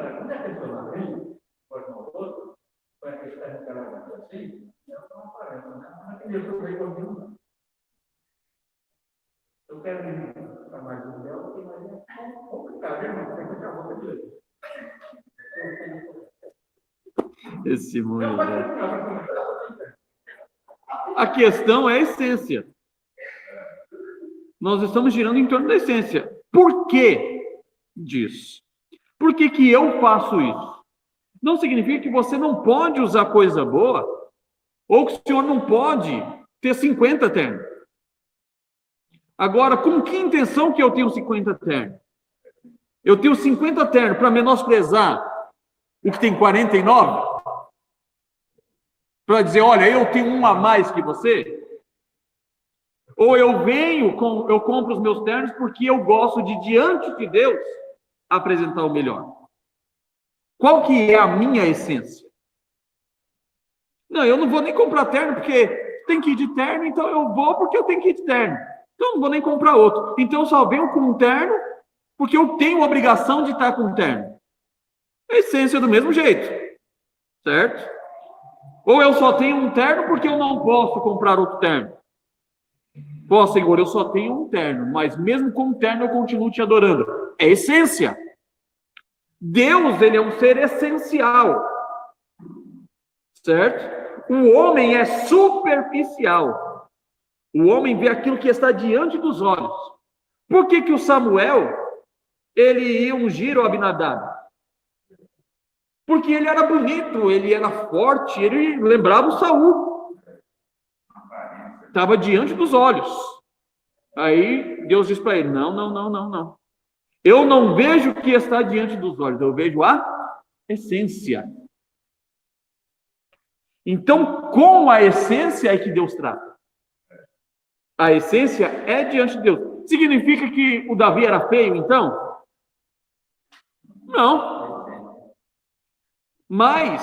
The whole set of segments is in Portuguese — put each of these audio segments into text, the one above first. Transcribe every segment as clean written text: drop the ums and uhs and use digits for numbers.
não é pessoa na rua, pode não outro, vai testar no cara assim, ela não aparece, né? Não é que Deus não veio comigo, não. Eu quero ir para mais um dela, porque Maria é complicado, irmão, tem que ficar a boca de leite. Esse Moisés. A questão é a essência. Nós estamos girando em torno da essência. Por que disso? Por que que eu faço isso? Não significa que você não pode usar coisa boa, ou que o senhor não pode ter 50 ternos. Agora, com que intenção que eu tenho 50 ternos? Eu tenho 50 ternos para menosprezar o que tem 49? Para dizer, olha, eu tenho um a mais que você? Ou eu compro os meus ternos porque eu gosto de, diante de Deus, apresentar o melhor? Qual que é a minha essência? Não, eu não vou nem comprar terno porque tem que ir de terno, então eu vou porque eu tenho que ir de terno. Então eu não vou nem comprar outro. Então eu só venho com um terno porque eu tenho a obrigação de estar com um terno. A essência é do mesmo jeito, certo? Ou eu só tenho um terno porque eu não posso comprar outro terno. Pô, Senhor, eu só tenho um terno, mas mesmo com um terno eu continuo te adorando. É essência. Deus, ele é um ser essencial, certo? O homem é superficial. O homem vê aquilo que está diante dos olhos. Por que que o Samuel, ele ia ungir o Abinadab? Porque ele era bonito, ele era forte, ele lembrava o Saul. Estava diante dos olhos. Aí Deus diz para ele, não. Eu não vejo o que está diante dos olhos, eu vejo a essência. Então, com a essência é que Deus trata. A essência é diante de Deus. Significa que o Davi era feio, então? Não. Mas,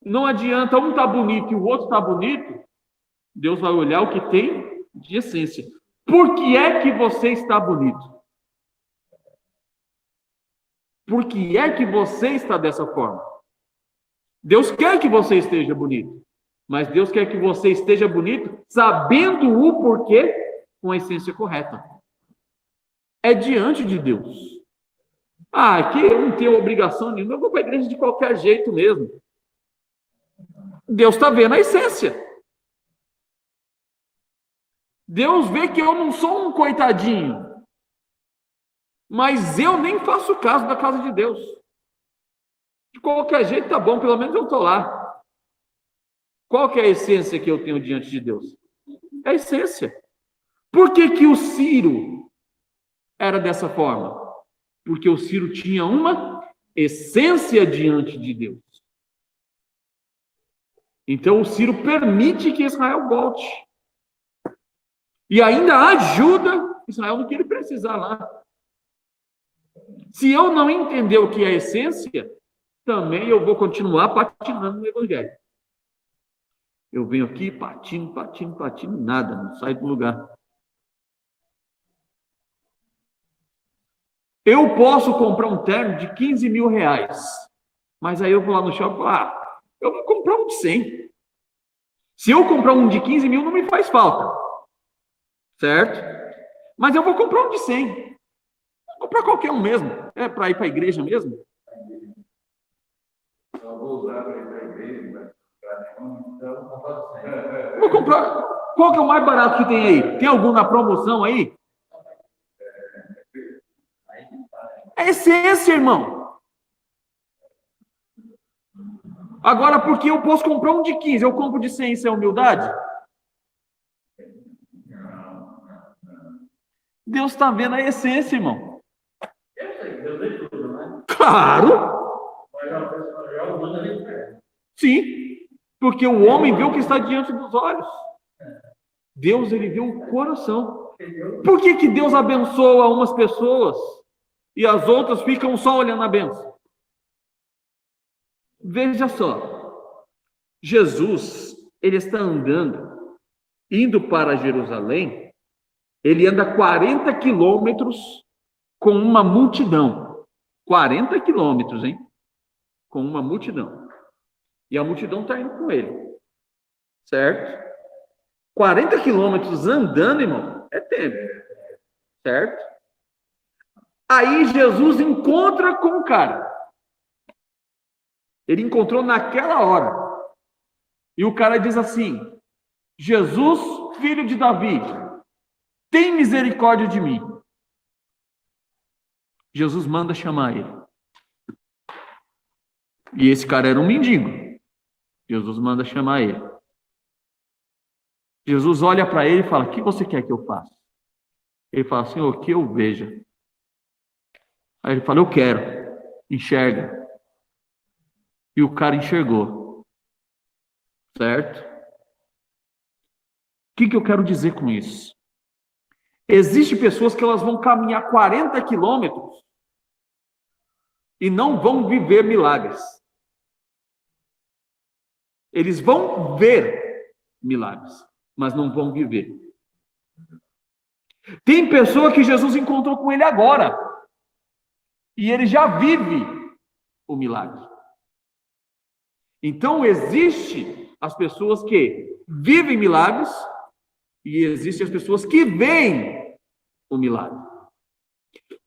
não adianta um estar bonito e o outro estar bonito, Deus vai olhar o que tem de essência. Por que é que você está bonito? Por que é que você está dessa forma? Deus quer que você esteja bonito, mas Deus quer que você esteja bonito sabendo o porquê com a essência correta. É diante de Deus. Aqui eu não tenho obrigação nenhuma, eu vou para a igreja de qualquer jeito mesmo. Deus está vendo a essência. Deus vê que eu não sou um coitadinho, mas eu nem faço caso da casa de Deus. De qualquer jeito tá bom, pelo menos eu estou lá. Qual que é a essência que eu tenho diante de Deus? É a essência. Por que que o Ciro era dessa forma? Porque o Ciro tinha uma essência diante de Deus. Então o Ciro permite que Israel volte. E ainda ajuda Israel no que ele precisar lá. Se eu não entender o que é a essência, também eu vou continuar patinando no evangelho. Eu venho aqui, patino, nada, não sai do lugar. Eu posso comprar um terno de 15 mil reais, mas aí eu vou lá no shopping e falo, eu vou comprar um de 100. Se eu comprar um de 15 mil, não me faz falta, certo? Mas eu vou comprar um de 100. Vou comprar qualquer um mesmo, é para ir para a igreja mesmo. Eu vou usar para ir para a igreja, então vou comprar. Qual que é o mais barato que tem aí? Tem algum na promoção aí? É essência, irmão. Agora, porque eu posso comprar um de 15, eu compro de 100, isso é humildade? Deus está vendo a essência, irmão. Claro! Sim, porque o homem vê o que está diante dos olhos. Deus, ele vê o coração. Por que que Deus abençoa umas pessoas e as outras ficam só olhando a bênção? Veja só, Jesus, ele está andando, indo para Jerusalém, ele anda 40 quilômetros com uma multidão. 40 quilômetros, hein? Com uma multidão. E a multidão está indo com ele. Certo? 40 quilômetros andando, irmão, é tempo. Certo? Aí Jesus encontra com o cara. Ele encontrou naquela hora. E o cara diz assim: Jesus, filho de Davi, tem misericórdia de mim. Jesus manda chamar ele. E esse cara era um mendigo. Jesus manda chamar ele. Jesus olha para ele e fala: o que você quer que eu faça? Ele fala: Senhor, que eu veja. Aí ele fala: eu quero. Enxerga. E o cara enxergou. Certo? O que eu quero dizer com isso? Existem pessoas que elas vão caminhar 40 quilômetros e não vão viver milagres. Eles vão ver milagres, mas não vão viver. Tem pessoa que Jesus encontrou com ele agora e ele já vive o milagre. Então, existe as pessoas que vivem milagres e existem as pessoas que veem o milagre.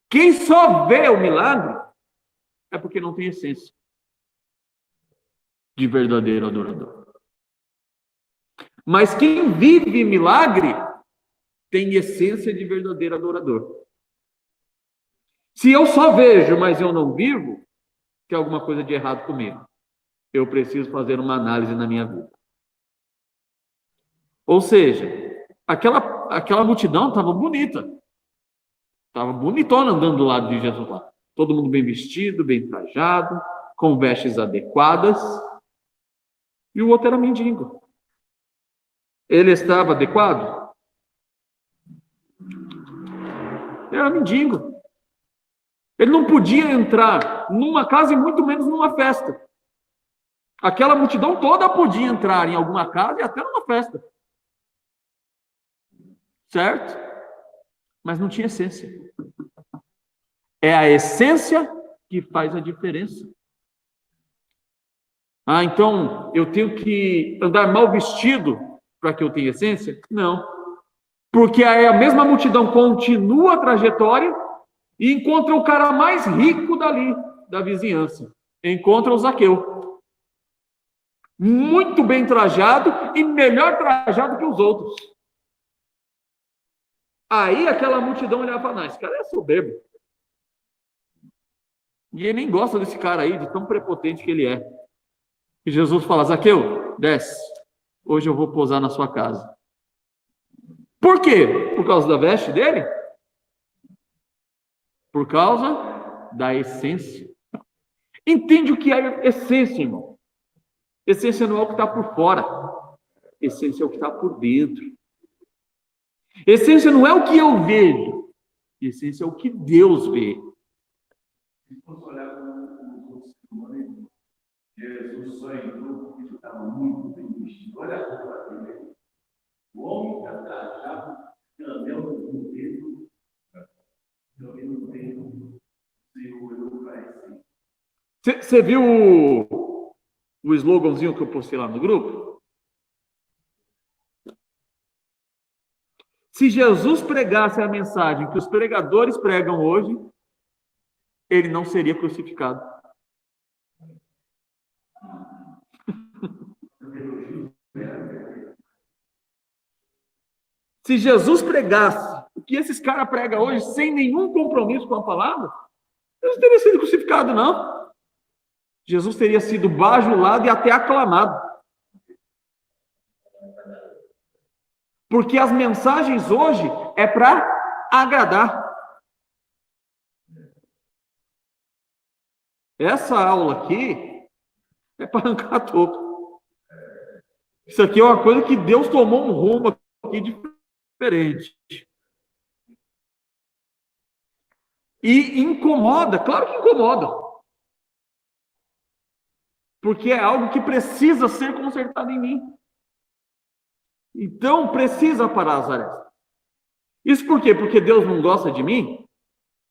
Quem só vê o milagre é porque não tem essência de verdadeiro adorador. Mas quem vive milagre tem essência de verdadeiro adorador. Se eu só vejo, mas eu não vivo, tem alguma coisa de errado comigo. Eu preciso fazer uma análise na minha vida. Ou seja, aquela multidão estava bonita. Estava bonitona andando do lado de Jesus lá. Todo mundo bem vestido, bem trajado, com vestes adequadas. E o outro era mendigo. Ele estava adequado? Ele era mendigo. Ele não podia entrar numa casa e muito menos numa festa. Aquela multidão toda podia entrar em alguma casa e até numa festa. Certo? Mas não tinha essência. É a essência que faz a diferença. Ah, então eu tenho que andar mal vestido para que eu tenha essência? Não. Porque aí a mesma multidão continua a trajetória e encontra o cara mais rico dali, da vizinhança. Encontra o Zaqueu. Muito bem trajado e melhor trajado que os outros. Aí aquela multidão olhava e falava: esse cara é soberbo. E ele nem gosta desse cara aí, de tão prepotente que ele é. E Jesus fala: Zaqueu, desce. Hoje eu vou pousar na sua casa. Por quê? Por causa da veste dele? Por causa da essência. Entende o que é essência, irmão? Essência não é o que está por fora. Essência é o que está por dentro. Essência não é o que eu vejo. Essência é o que Deus vê. Se fosse olhar para os outros testemunhos, Jesus só entrou porque estava muito bem vestido. Olha a roupa dele. O homem está trajado, anel no dedo, também no dedo. O Senhor olhou para ele. Você viu o sloganzinho que eu postei lá no grupo? Se Jesus pregasse a mensagem que os pregadores pregam hoje, ele não seria crucificado. Se Jesus pregasse o que esses caras pregam hoje, sem nenhum compromisso com a palavra, ele não teria sido crucificado, não. Jesus teria sido bajulado e até aclamado. Porque as mensagens hoje é para agradar. Essa aula aqui é para arrancar topo. Isso aqui é uma coisa que Deus tomou um rumo aqui diferente. E incomoda, claro que incomoda. Porque é algo que precisa ser consertado em mim. Então, precisa parar as arestas. Isso por quê? Porque Deus não gosta de mim?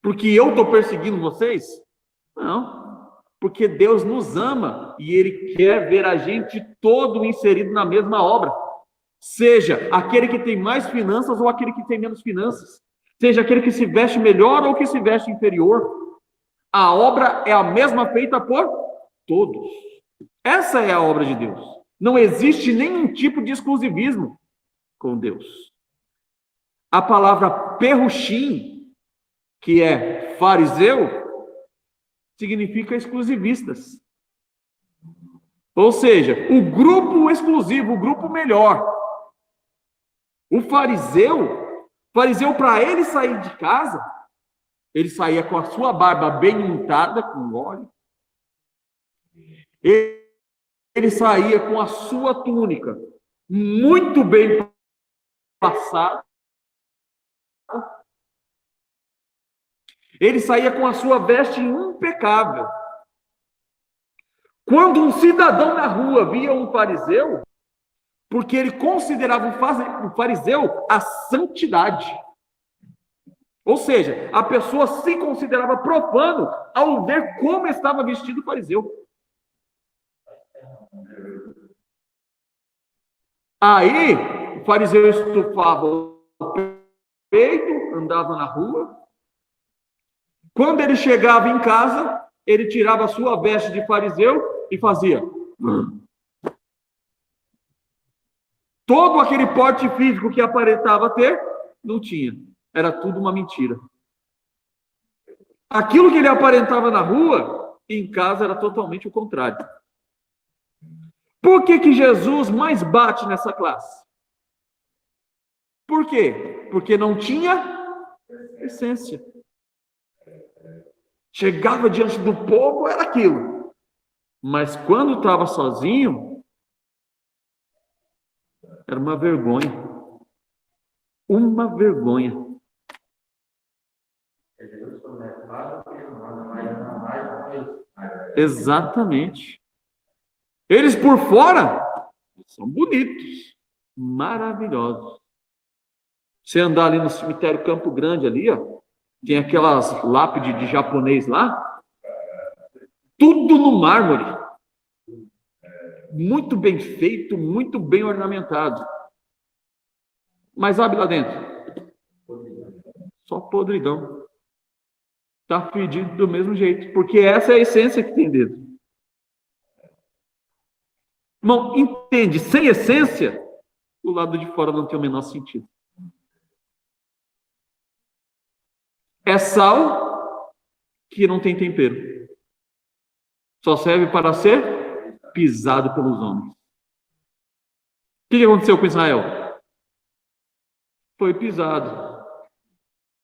Porque eu estou perseguindo vocês? Não, porque Deus nos ama e Ele quer ver a gente todo inserido na mesma obra. Seja aquele que tem mais finanças ou aquele que tem menos finanças. Seja aquele que se veste melhor ou que se veste inferior. A obra é a mesma feita por todos. Essa é a obra de Deus. Não existe nenhum tipo de exclusivismo com Deus. A palavra perushim, que é fariseu, significa exclusivistas. Ou seja, o grupo exclusivo, o grupo melhor. O fariseu para ele sair de casa, ele saía com a sua barba bem untada com óleo. Ele saía com a sua túnica muito bem passada. Ele saía com a sua veste impecável. Quando um cidadão na rua via um fariseu, porque ele considerava o fariseu a santidade. Ou seja, a pessoa se considerava profano ao ver como estava vestido o fariseu. Aí, o fariseu estufava o peito, andava na rua. Quando ele chegava em casa, ele tirava a sua veste de fariseu e fazia. Todo aquele porte físico que aparentava ter, não tinha. Era tudo uma mentira. Aquilo que ele aparentava na rua, em casa era totalmente o contrário. Por que Jesus mais bate nessa classe? Por quê? Porque não tinha essência. Chegava diante do povo, era aquilo. Mas quando estava sozinho, era uma vergonha. Uma vergonha. Exatamente. Eles por fora são bonitos, maravilhosos. Você andar ali no cemitério Campo Grande ali, ó, tem aquelas lápides de japonês lá, tudo no mármore. Muito bem feito, muito bem ornamentado. Mas abre lá dentro. Só podridão. Está fedido do mesmo jeito, porque essa é a essência que tem dentro. Irmão, entende? Sem essência, o lado de fora não tem o menor sentido. É sal que não tem tempero. Só serve para ser pisado pelos homens. O que aconteceu com Israel? Foi pisado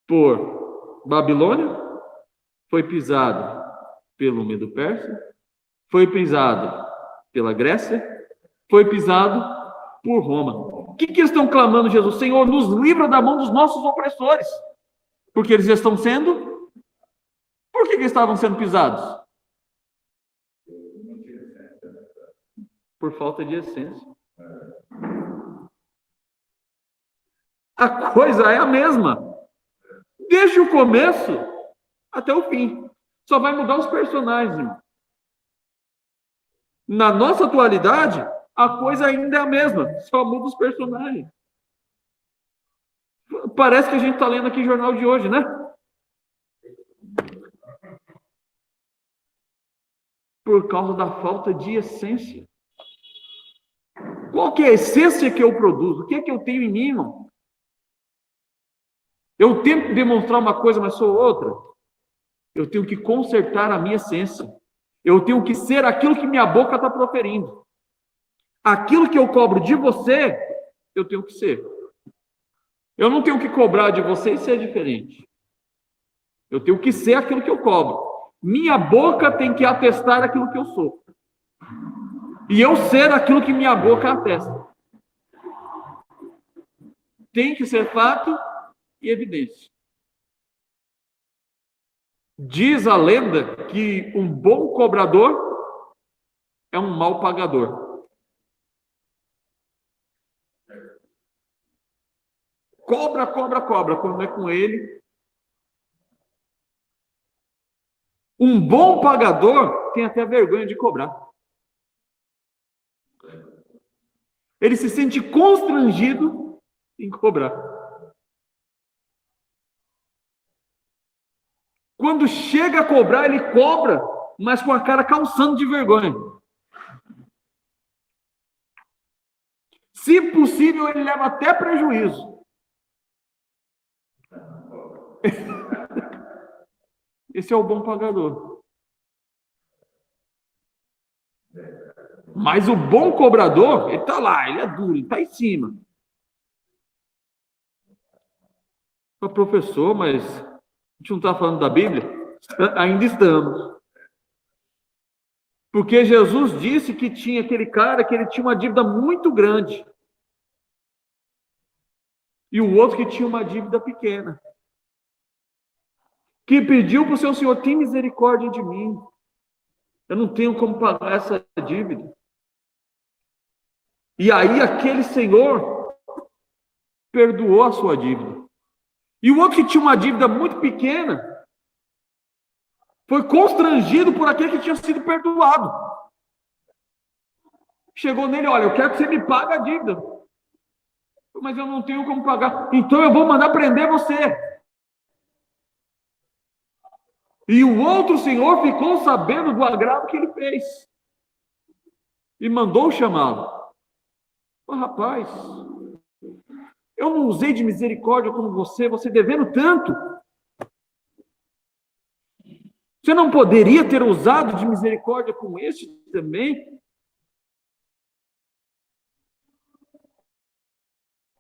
por Babilônia, foi pisado pelo Medo-Persa, foi pisado pela Grécia, foi pisado por Roma. O que eles estão clamando, Jesus? Senhor, nos livra da mão dos nossos opressores. Porque eles estão sendo... Por que estavam sendo pisados? Por falta de essência. A coisa é a mesma. Desde o começo até o fim. Só vai mudar os personagens, irmão. Na nossa atualidade, a coisa ainda é a mesma. Só muda os personagens. Parece que a gente está lendo aqui o jornal de hoje, né? Por causa da falta de essência. Qual que é a essência que eu produzo? O que é que eu tenho em mim, irmão? Eu tento demonstrar uma coisa, mas sou outra. Eu tenho que consertar a minha essência. Eu tenho que ser aquilo que minha boca está proferindo. Aquilo que eu cobro de você, eu tenho que ser. Eu não tenho que cobrar de você e ser diferente. Eu tenho que ser aquilo que eu cobro. Minha boca tem que atestar aquilo que eu sou. E eu ser aquilo que minha boca atesta. Tem que ser fato e evidência. Diz a lenda que um bom cobrador é um mau pagador. Cobra, cobra, cobra. Quando é com ele, Um bom pagador tem até vergonha de cobrar. Ele se sente constrangido em cobrar. Quando chega a cobrar, ele cobra, mas com a cara calçando de vergonha. Se possível, ele leva até prejuízo. Esse é o bom pagador. Mas o bom cobrador, ele está lá, ele é duro, ele está em cima. Professor, mas a gente não está falando da Bíblia? Ainda estamos. Porque Jesus disse que tinha aquele cara que ele tinha uma dívida muito grande. E o outro que tinha uma dívida pequena. Que pediu para o seu Senhor, tem misericórdia de mim. Eu não tenho como pagar essa dívida. E aí aquele Senhor perdoou a sua dívida. E o outro que tinha uma dívida muito pequena foi constrangido por aquele que tinha sido perdoado. Chegou nele, olha, eu quero que você me pague a dívida. Mas eu não tenho como pagar. Então eu vou mandar prender você. E o outro senhor ficou sabendo do agrado que ele fez. E mandou chamá-lo. Rapaz, eu não usei de misericórdia como você devendo tanto. Você não poderia ter usado de misericórdia com este também?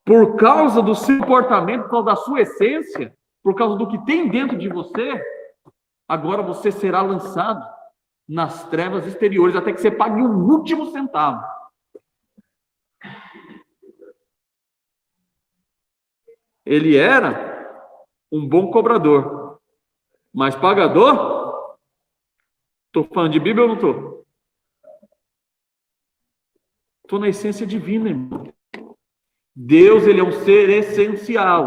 Por causa do seu comportamento, por causa da sua essência, por causa do que tem dentro de você, agora você será lançado nas trevas exteriores, até que você pague um último centavo. Ele era um bom cobrador, mas pagador? Estou falando de Bíblia ou não estou? Estou na essência divina, irmão. Deus, ele é um ser essencial.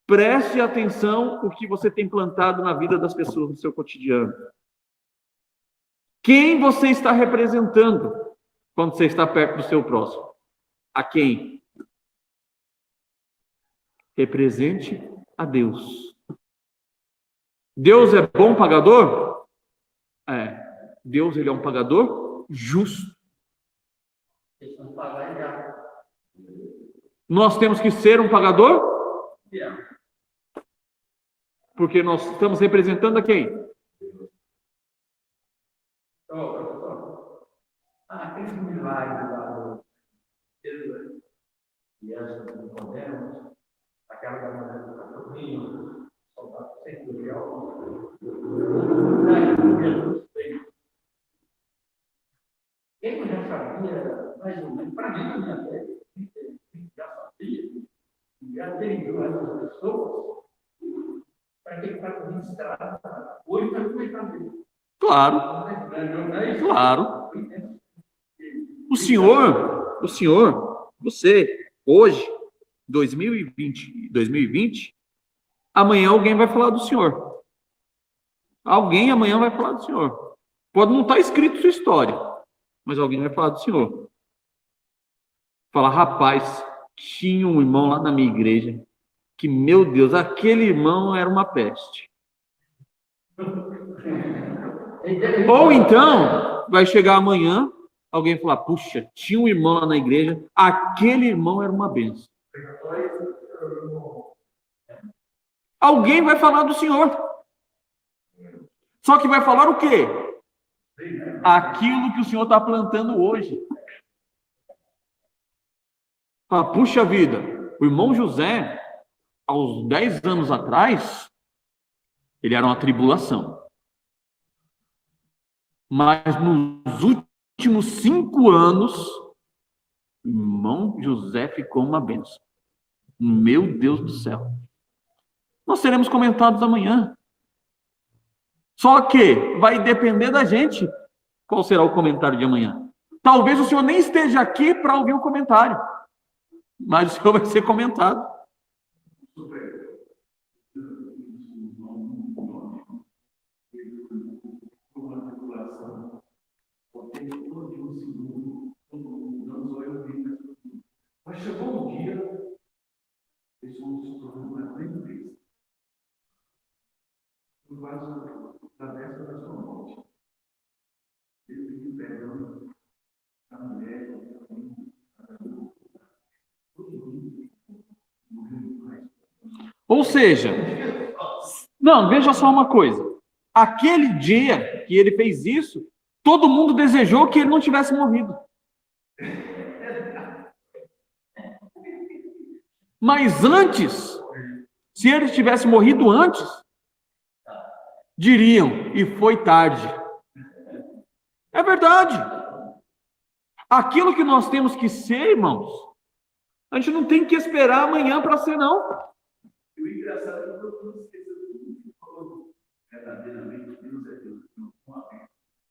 Preste atenção o que você tem plantado na vida das pessoas no seu cotidiano. Quem você está representando quando você está perto do seu próximo? A quem? Represente a Deus. Deus é bom pagador? É. Deus, ele é um pagador justo. Nós temos que ser um pagador? Porque nós estamos representando a quem? Aqueles milagres lá do e essa que podemos, aquela da mulher do cachorrinho, soldado centurião, Jesus fez. Eu já sabia, mais ou menos, para mim, na minha fé, já sabia, já treinou essas pessoas para que para ministrar, hoje para começar a ver. Claro. Claro. O senhor, você, hoje, 2020, amanhã alguém vai falar do senhor. Alguém amanhã vai falar do senhor. Pode não estar escrito sua história, mas alguém vai falar do senhor. Falar, rapaz, tinha um irmão lá na minha igreja que, meu Deus, aquele irmão era uma peste. Ou então, vai chegar amanhã, alguém falar, puxa, tinha um irmão lá na igreja, aquele irmão era uma bênção. Alguém vai falar do Senhor. Só que vai falar o quê? Aquilo que o Senhor está plantando hoje. Fala, puxa vida, o irmão José, aos 10 anos atrás, ele era uma tribulação. Mas nos últimos 5 anos, o irmão José ficou uma bênção. Meu Deus do céu. Nós seremos comentados amanhã. Só que vai depender da gente qual será o comentário de amanhã. Talvez o senhor nem esteja aqui para ouvir o comentário, mas o senhor vai ser comentado. lembrei. No caso da véspera da sua morte, ele pediu perdão à mulher, Ou seja, não, veja só uma coisa. Aquele dia que ele fez isso, todo mundo desejou que ele não tivesse morrido. Mas antes, se ele tivesse morrido antes, diriam, e foi tarde. É verdade. Aquilo que nós temos que ser, irmãos, a gente não tem que esperar amanhã para ser, não. E o engraçado é que todo mundo esqueceu de tudo que falou verdadeiramente, Deus é Deus, não uma vez.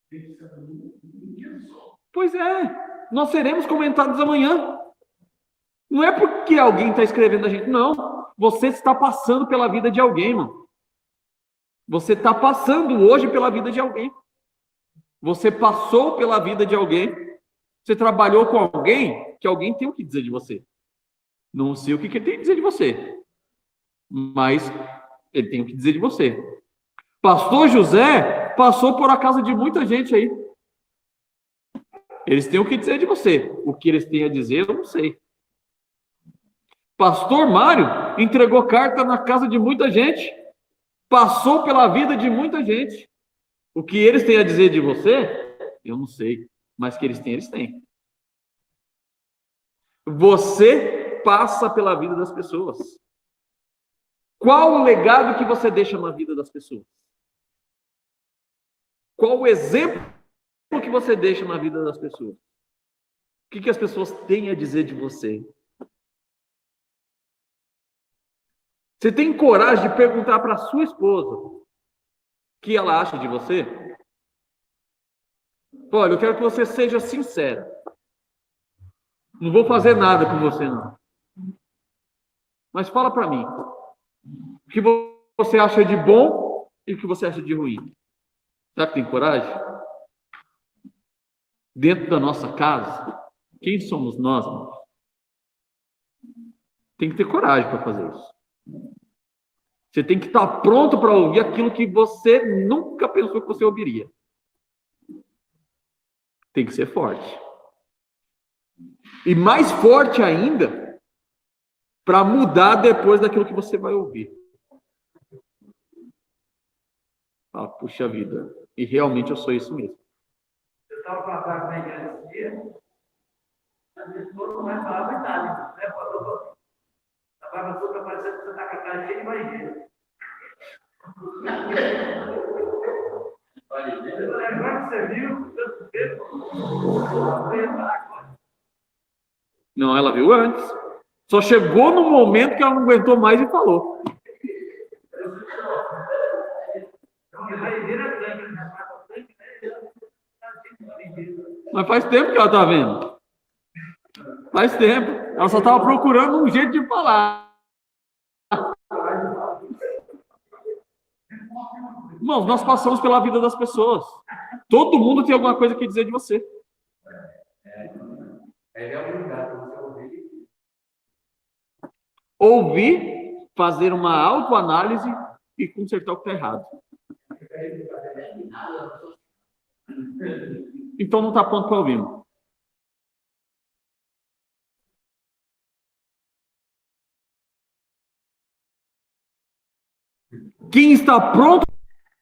Tem que ser um dia só. Pois é, nós seremos comentados amanhã. Não é porque alguém está escrevendo a gente, não. Você está passando pela vida de alguém, irmão. Você está passando hoje pela vida de alguém. Você passou pela vida de alguém. Você trabalhou com alguém que alguém tem o que dizer de você. Não sei o que ele tem que dizer de você, mas ele tem o que dizer de você. Pastor José passou por a casa de muita gente aí. Eles têm o que dizer de você. O que eles têm a dizer, eu não sei. Pastor Mário entregou carta na casa de muita gente. Passou pela vida de muita gente. O que eles têm a dizer de você, eu não sei. Mas que eles têm, eles têm. Você passa pela vida das pessoas. Qual o legado que você deixa na vida das pessoas? Qual o exemplo que você deixa na vida das pessoas? O que as pessoas têm a dizer de você? Você tem coragem de perguntar para a sua esposa o que ela acha de você? Olha, eu quero que você seja sincera. Não vou fazer nada com você, não. Mas fala para mim. O que você acha de bom e o que você acha de ruim? Será que tem coragem? Dentro da nossa casa, quem somos nós, irmãos? Tem que ter coragem para fazer isso. Você tem que estar pronto para ouvir aquilo que você nunca pensou que você ouviria. Tem que ser forte. E mais forte ainda, para mudar depois daquilo que você vai ouvir. Ah, puxa vida. E realmente eu sou isso mesmo. Eu estava falando com a igreja esse dia, a minha esposa não vai falar a verdade, né, pastor? A barba sua está parecendo que você está com a cara cheia de barrigueira. Agora que você viu, tanto tempo, não ia falar agora. Não, ela viu antes. Só chegou no momento que ela não aguentou mais e falou. Porque barrigueira é branca, né? Mas faz tempo que ela está vendo. Faz tempo. Ela só estava procurando um jeito de falar. Irmãos, nós passamos pela vida das pessoas. Todo mundo tem alguma coisa que dizer de você. Ouvir, fazer uma autoanálise e consertar o que está errado. Então não está pronto para ouvir. Quem está pronto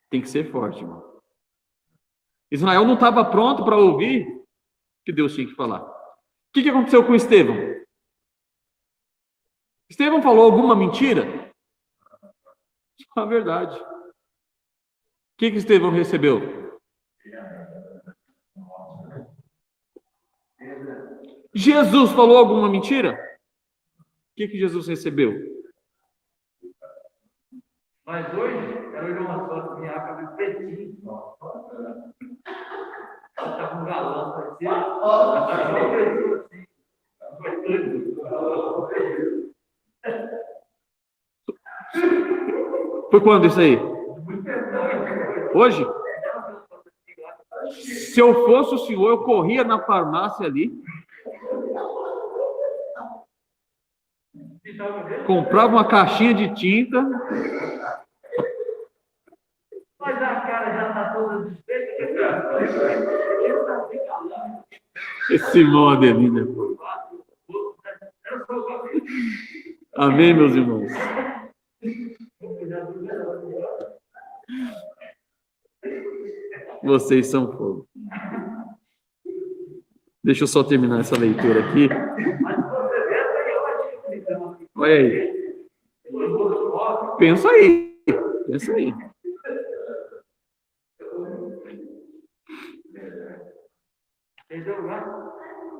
tem que ser forte, irmão. Israel não estava pronto para ouvir o que Deus tinha que falar. O que aconteceu com Estevão? Estevão falou alguma mentira? Só a verdade. O que Estevão recebeu? Jesus falou alguma mentira? O que Jesus recebeu? Mas hoje, ela olhou uma foto minha cabelo pretinho. Ela está com um galão, parecia. Ela está Foi quando isso aí? Hoje? Se eu fosse o senhor, eu corria na farmácia ali. Então, comprava uma caixinha de tinta. Mas a cara já está toda desfeita. Esse irmão Adelina. Amém, meus irmãos? Vocês são fogo. Deixa eu só terminar essa leitura aqui. Olha aí. Pensa aí. Pensa aí.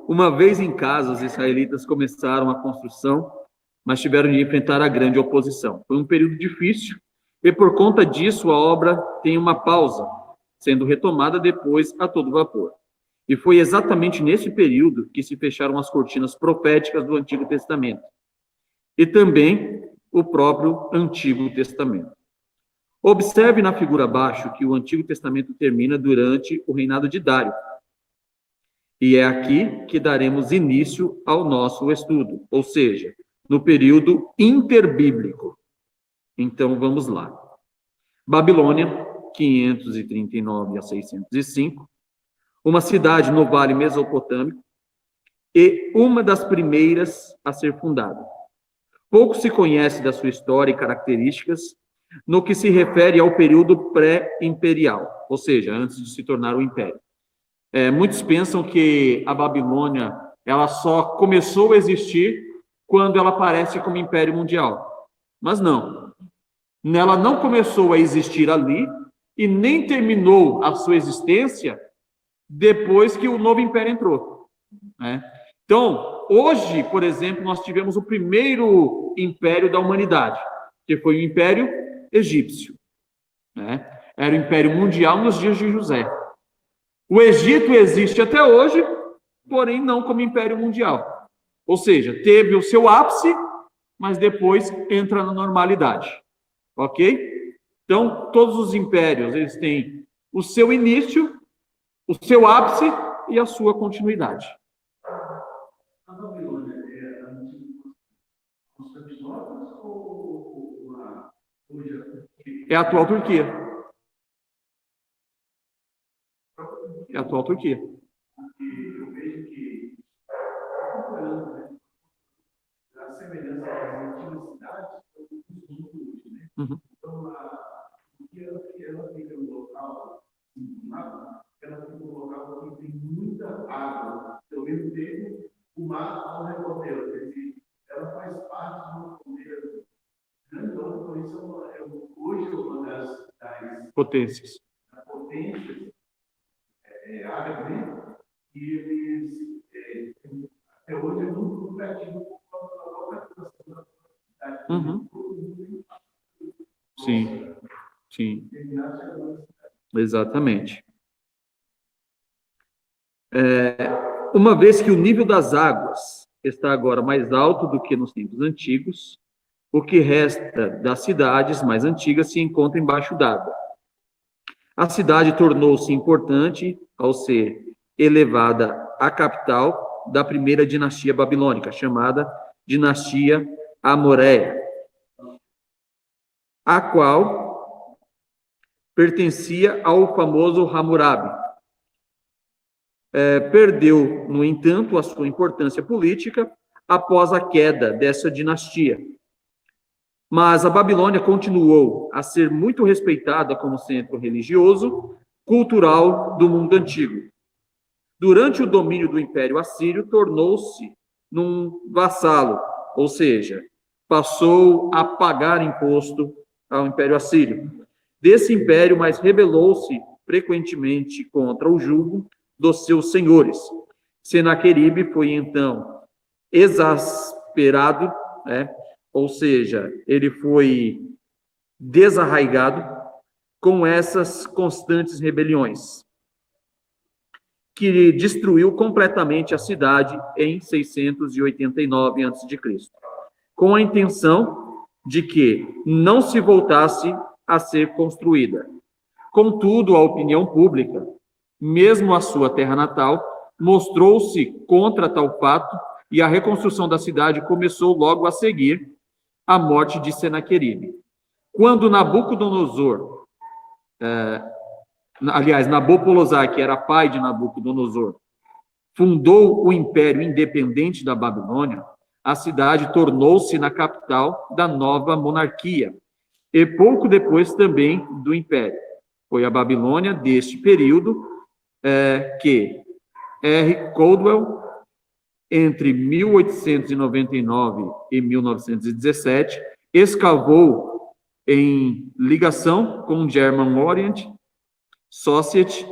Uma vez em casa, os israelitas começaram a construção, mas tiveram de enfrentar a grande oposição. Foi um período difícil e, por conta disso, a obra tem uma pausa, sendo retomada depois a todo vapor. E foi exatamente nesse período que se fecharam as cortinas proféticas do Antigo Testamento e também o próprio Antigo Testamento. Observe na figura abaixo que o Antigo Testamento termina durante o reinado de Dário. E é aqui que daremos início ao nosso estudo, ou seja, no período interbíblico. Então, vamos lá. Babilônia, 539 a 605, uma cidade no Vale Mesopotâmico e uma das primeiras a ser fundada. Pouco se conhece da sua história e características no que se refere ao período pré-imperial, ou seja, antes de se tornar um império. Muitos pensam que a Babilônia ela só começou a existir quando ela aparece como império mundial. Mas não. Ela não começou a existir ali e nem terminou a sua existência depois que o novo império entrou, né? Então, hoje, por exemplo, nós tivemos o primeiro império da humanidade, que foi o Império Egípcio, né? Era o Império Mundial nos dias de José. O Egito existe até hoje, porém não como Império Mundial. Ou seja, teve o seu ápice, mas depois entra na normalidade. Ok? Então, todos os impérios, eles têm o seu início, o seu ápice e a sua continuidade. A Babilônia é a antiga Constantinopla ou É a atual Turquia. É a atual Turquia. Eu vejo que, acompanhando, né, a semelhança das antigas cidades, né? Uhum. Então, a Turquia, ela fica no local, no mapa, ela fica no local que tem muita água, ao mesmo tempo, o mar ao redor dela. Quer dizer, ela faz parte de uma fronteira grandona, por isso hoje é uma das Potências. potências árabe, né? E eles, até hoje, é muito lucrativo por causa da localização da cidade. Uhum. Sim, sim. Exatamente. Uma vez que o nível das águas está agora mais alto do que nos tempos antigos, o que resta das cidades mais antigas se encontra embaixo d'água. A cidade tornou-se importante ao ser elevada à capital da primeira dinastia babilônica, chamada Dinastia Amoreia, a qual pertencia ao famoso Hammurabi. Perdeu, no entanto, a sua importância política após a queda dessa dinastia. Mas a Babilônia continuou a ser muito respeitada como centro religioso, cultural do mundo antigo. Durante o domínio do Império Assírio, tornou-se num vassalo, ou seja, passou a pagar imposto ao Império Assírio. Desse império, mas rebelou-se frequentemente contra o jugo dos seus senhores. Senaqueribe foi, então, exasperado, né? Ou seja, ele foi desarraigado com essas constantes rebeliões, que destruiu completamente a cidade em 689 a.C., com a intenção de que não se voltasse a ser construída. Contudo, a opinião pública, mesmo a sua terra natal, mostrou-se contra tal fato e a reconstrução da cidade começou logo a seguir, a morte de Senaqueribe. Quando Nabucodonosor, Nabopolassar, que era pai de Nabucodonosor, fundou o império independente da Babilônia, a cidade tornou-se na capital da nova monarquia, e pouco depois também do império. Foi a Babilônia deste período que R. Caldwell, entre 1899 e 1917, escavou em ligação com o German Orient Society.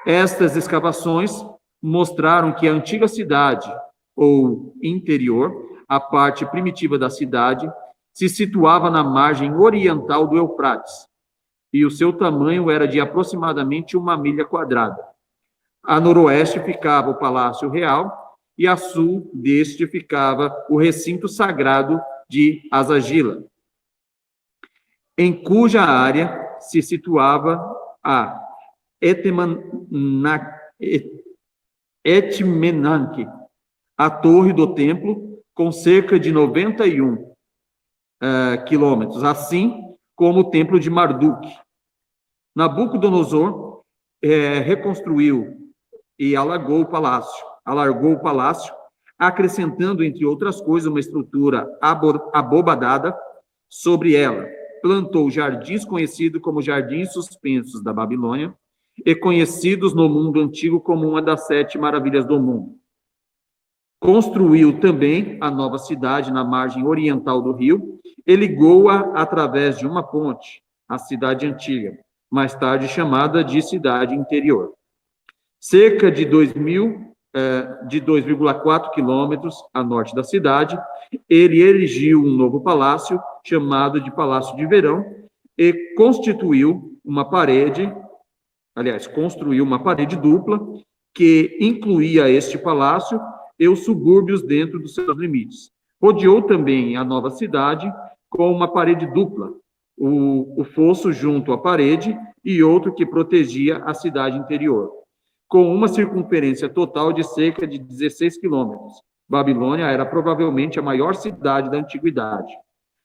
Estas escavações mostraram que a antiga cidade, ou interior, a parte primitiva da cidade, se situava na margem oriental do Eufrates, e o seu tamanho era de aproximadamente 1 milha quadrada. A noroeste ficava o Palácio Real, e a sul deste ficava o recinto sagrado de Azagila, em cuja área se situava a Etmenanque, a torre do templo, com cerca de 91 quilômetros, assim como o templo de Marduk. Nabucodonosor reconstruiu e alargou o palácio, acrescentando, entre outras coisas, uma estrutura abobadada sobre ela. Plantou jardins conhecidos como Jardins Suspensos da Babilônia e conhecidos no mundo antigo como uma das 7 maravilhas do mundo. Construiu também a nova cidade na margem oriental do rio e ligou-a através de uma ponte, a cidade antiga, mais tarde chamada de cidade interior. Cerca de 2,4 quilômetros a norte da cidade, ele erigiu um novo palácio, chamado de Palácio de Verão, e construiu uma parede dupla, que incluía este palácio e os subúrbios dentro dos seus limites. Rodeou também a nova cidade com uma parede dupla, o fosso junto à parede e outro que protegia a cidade interior, com uma circunferência total de cerca de 16 quilômetros. Babilônia era provavelmente a maior cidade da antiguidade,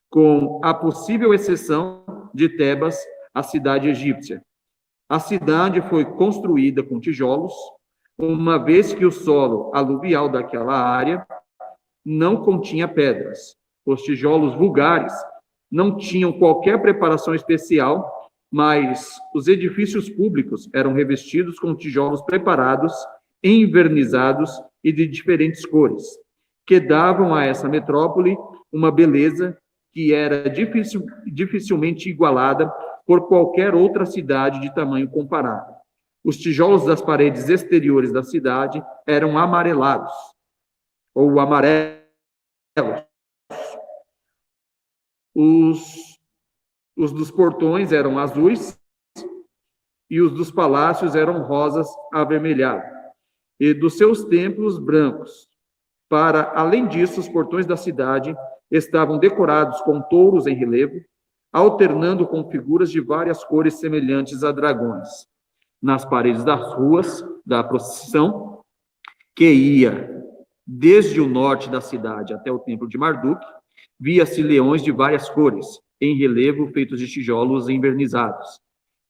com a possível exceção de Tebas, a cidade egípcia. A cidade foi construída com tijolos, uma vez que o solo aluvial daquela área não continha pedras. Os tijolos vulgares não tinham qualquer preparação especial, mas os edifícios públicos eram revestidos com tijolos preparados, envernizados e de diferentes cores, que davam a essa metrópole uma beleza que era dificilmente igualada por qualquer outra cidade de tamanho comparado. Os tijolos das paredes exteriores da cidade eram amarelados, ou amarelos. Os dos portões eram azuis e os dos palácios eram rosas avermelhadas, e dos seus templos brancos. Além disso, os portões da cidade estavam decorados com touros em relevo, alternando com figuras de várias cores semelhantes a dragões. Nas paredes das ruas da procissão, que ia desde o norte da cidade até o templo de Marduk, via-se leões de várias cores, em relevo feitos de tijolos envernizados.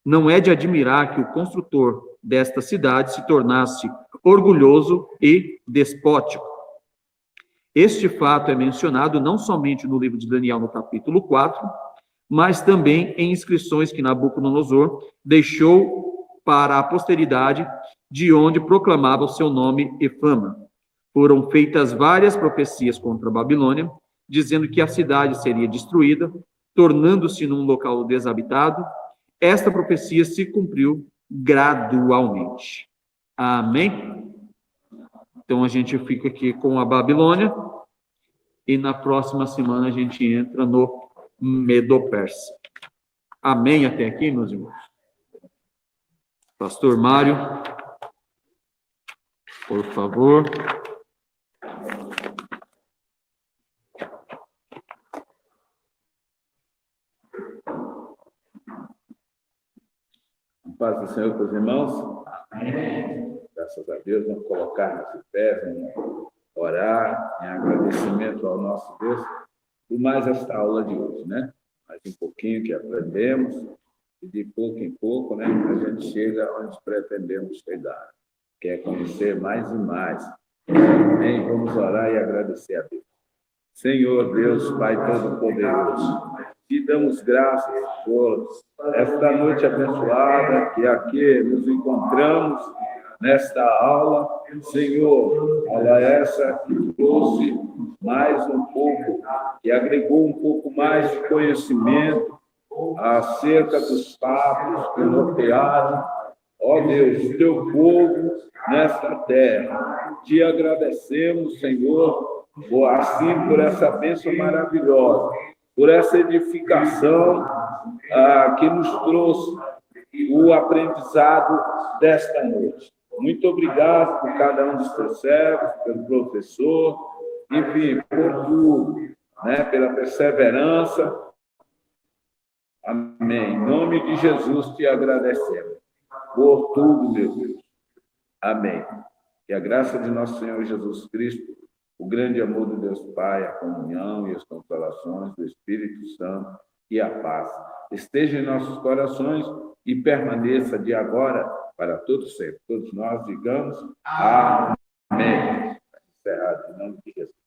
Não é de admirar que o construtor desta cidade se tornasse orgulhoso e despótico. Este fato é mencionado não somente no livro de Daniel, no capítulo 4, mas também em inscrições que Nabucodonosor deixou para a posteridade, de onde proclamava o seu nome e fama. Foram feitas várias profecias contra a Babilônia, dizendo que a cidade seria destruída, tornando-se num local desabitado. Esta profecia se cumpriu gradualmente. Amém? Então, a gente fica aqui com a Babilônia, e na próxima semana a gente entra no Medo-Persa. Amém até aqui, meus irmãos? Pastor Mário, por favor. Paz do Senhor para os irmãos. Amém. Graças a Deus, vamos colocar nossos pés, vamos orar em agradecimento ao nosso Deus por mais esta aula de hoje, né? Mais um pouquinho que aprendemos, e de pouco em pouco, né, a gente chega onde pretendemos chegar, que é conhecer mais e mais. Amém? Vamos orar e agradecer a Deus. Senhor Deus, Pai Todo-Poderoso, te damos graças por esta noite abençoada que aqui nos encontramos nesta aula. Senhor, aula essa que trouxe mais um pouco, que agregou um pouco mais de conhecimento acerca dos fatos que nortearam, ó Deus, o teu povo nesta terra. Te agradecemos, Senhor, assim por essa bênção maravilhosa, por essa edificação que nos trouxe o aprendizado desta noite. Muito obrigado por cada um dos teus servos, pelo professor, enfim, por tudo, né, pela perseverança. Amém. Em nome de Jesus te agradecemos por tudo, meu Deus. Amém. Que a graça de nosso Senhor Jesus Cristo, o grande amor de Deus Pai, a comunhão e as consolações do Espírito Santo e a paz esteja em nossos corações e permaneça de agora para todos sempre. Todos nós digamos amém. Encerrado em nome de Jesus.